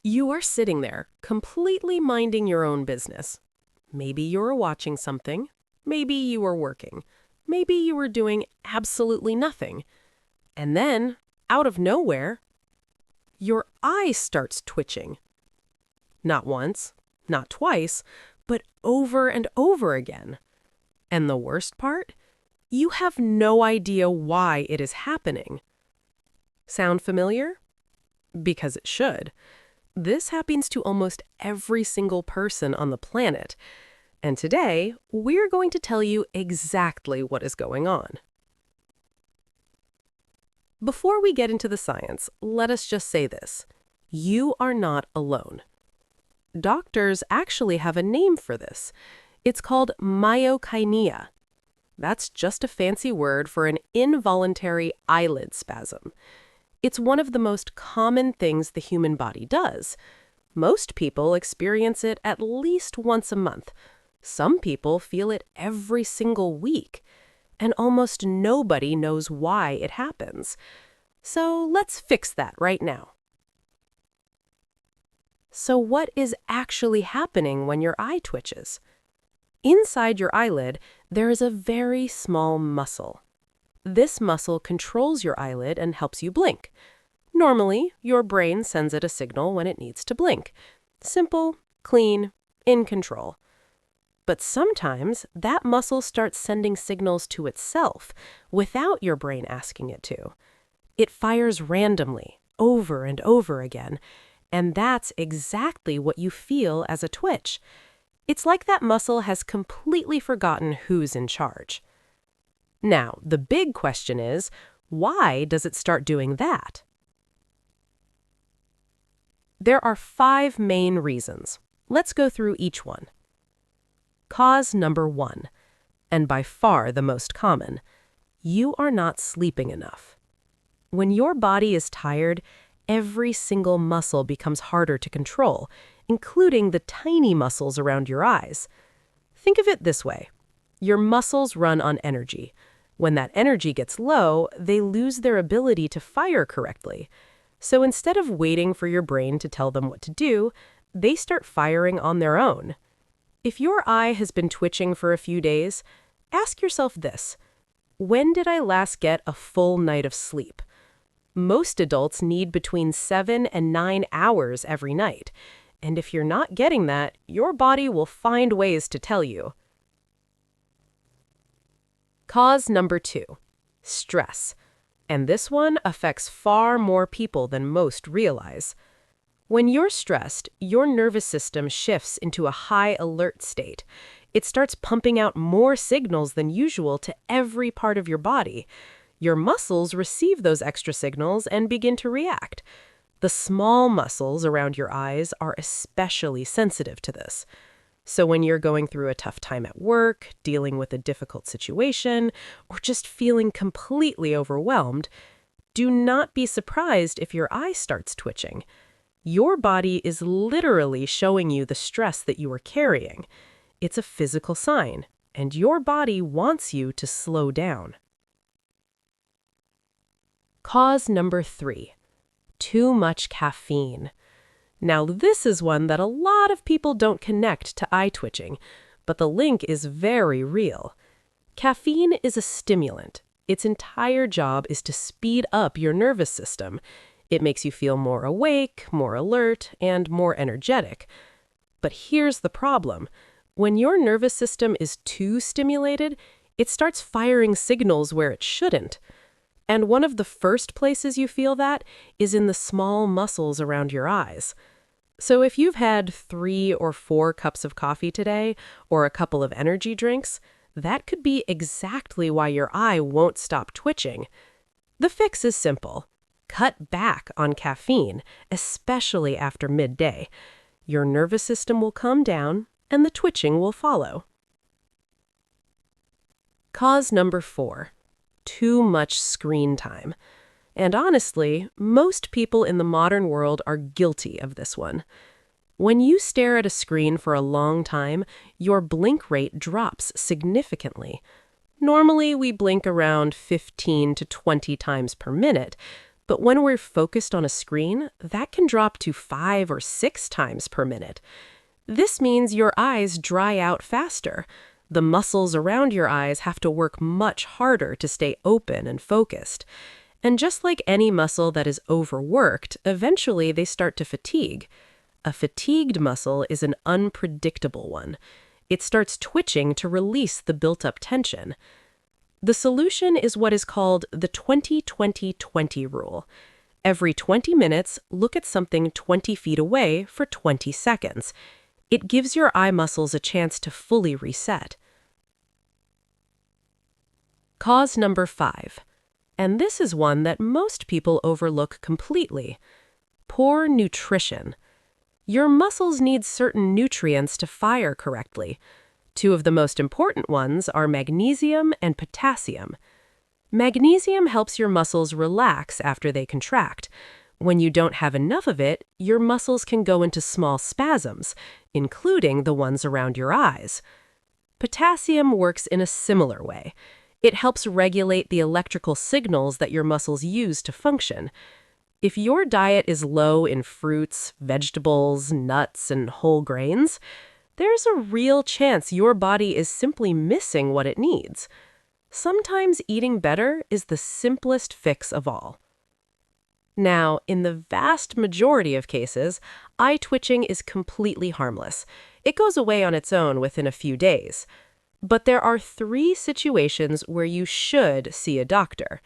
You are sitting there, completely minding your own business. Maybe you were watching something. Maybe you were working. Maybe you were doing absolutely nothing. And then, out of nowhere, your eye starts twitching. Not once, not twice, but over and over again. And the worst part? You have no idea why it is happening. Sound familiar? Because it should. This happens to almost every single person on the planet. And today, we're going to tell you exactly what is going on. Before we get into the science, let us just say this. You are not alone. Doctors actually have a name for this. It's called myokainia. That's just a fancy word for an involuntary eyelid spasm. It's one of the most common things the human body does. Most people experience it at least once a month. Some people feel it every single week. And almost nobody knows why it happens. So let's fix that right now. So what is actually happening when your eye twitches? Inside your eyelid, there is a very small muscle. This muscle controls your eyelid and helps you blink. Normally, your brain sends it a signal when it needs to blink. Simple, clean, in control. But sometimes, that muscle starts sending signals to itself without your brain asking it to. It fires randomly, over and over again, and that's exactly what you feel as a twitch. It's like that muscle has completely forgotten who's in charge. Now, the big question is, why does it start doing that? There are 5 main reasons. Let's go through each one. Cause number 1, and by far the most common, you are not sleeping enough. When your body is tired, every single muscle becomes harder to control, including the tiny muscles around your eyes. Think of it this way. Your muscles run on energy. When that energy gets low, they lose their ability to fire correctly. So instead of waiting for your brain to tell them what to do, they start firing on their own. If your eye has been twitching for a few days, ask yourself this. When did I last get a full night of sleep? Most adults need between 7 and 9 hours every night. And if you're not getting that, your body will find ways to tell you. Cause number 2, stress. And this one affects far more people than most realize. When you're stressed, your nervous system shifts into a high alert state. It starts pumping out more signals than usual to every part of your body. Your muscles receive those extra signals and begin to react. The small muscles around your eyes are especially sensitive to this. So when you're going through a tough time at work, dealing with a difficult situation, or just feeling completely overwhelmed, do not be surprised if your eye starts twitching. Your body is literally showing you the stress that you are carrying. It's a physical sign, and your body wants you to slow down. Cause number 3, too much caffeine. Now, this is one that a lot of people don't connect to eye twitching, but the link is very real. Caffeine is a stimulant. Its entire job is to speed up your nervous system. It makes you feel more awake, more alert, and more energetic. But here's the problem. When your nervous system is too stimulated, it starts firing signals where it shouldn't. And one of the first places you feel that is in the small muscles around your eyes. So if you've had 3 or 4 cups of coffee today, or a couple of energy drinks, that could be exactly why your eye won't stop twitching. The fix is simple. Cut back on caffeine, especially after midday. Your nervous system will calm down, and the twitching will follow. Cause number 4, too much screen time. And honestly, most people in the modern world are guilty of this one. When you stare at a screen for a long time, your blink rate drops significantly. Normally, we blink around 15 to 20 times per minute, But when we're focused on a screen, that can drop to 5 or 6 times per minute. This means your eyes dry out faster. The muscles around your eyes have to work much harder to stay open and focused. And just like any muscle that is overworked, eventually they start to fatigue. A fatigued muscle is an unpredictable one. It starts twitching to release the built-up tension. The solution is what is called the 20-20-20 rule. Every 20 minutes, look at something 20 feet away for 20 seconds. It gives your eye muscles a chance to fully reset. Cause number 5. And this is one that most people overlook completely. Poor nutrition. Your muscles need certain nutrients to fire correctly. 2 of the most important ones are magnesium and potassium. Magnesium helps your muscles relax after they contract. When you don't have enough of it, your muscles can go into small spasms, including the ones around your eyes. Potassium works in a similar way. It helps regulate the electrical signals that your muscles use to function. If your diet is low in fruits, vegetables, nuts, and whole grains, there's a real chance your body is simply missing what it needs. Sometimes eating better is the simplest fix of all. Now, in the vast majority of cases, eye twitching is completely harmless. It goes away on its own within a few days. But there are 3 situations where you should see a doctor.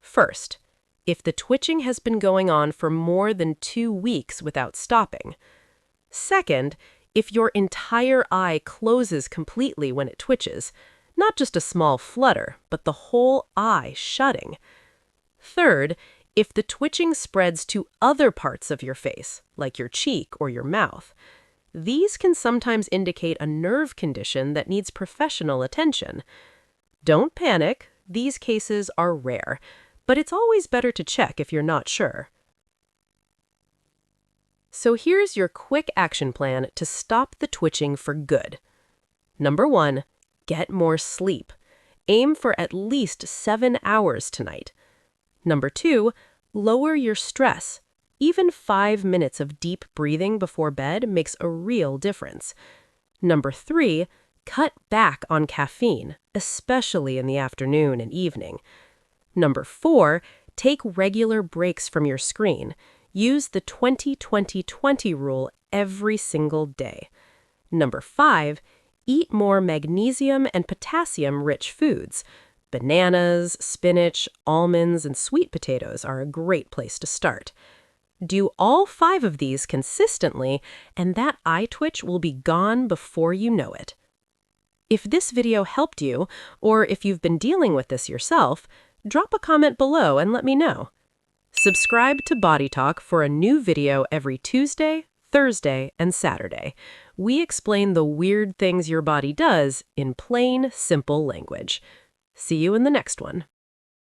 First, if the twitching has been going on for more than 2 weeks without stopping. Second, if your entire eye closes completely when it twitches, not just a small flutter, but the whole eye shutting. Third, if the twitching spreads to other parts of your face, like your cheek or your mouth. These can sometimes indicate a nerve condition that needs professional attention. Don't panic, these cases are rare, but it's always better to check if you're not sure. So here's your quick action plan to stop the twitching for good. Number 1, get more sleep. Aim for at least 7 hours tonight. Number 2, lower your stress. Even 5 minutes of deep breathing before bed makes a real difference. Number 3, cut back on caffeine, especially in the afternoon and evening. Number 4, take regular breaks from your screen. Use the 20-20-20 rule every single day. Number 5, eat more magnesium and potassium-rich foods. Bananas, spinach, almonds, and sweet potatoes are a great place to start. Do all 5 of these consistently, and that eye twitch will be gone before you know it. If this video helped you, or if you've been dealing with this yourself, drop a comment below and let me know. Subscribe to BodyTalk for a new video every Tuesday, Thursday, and Saturday. We explain the weird things your body does in plain, simple language. See you in the next one.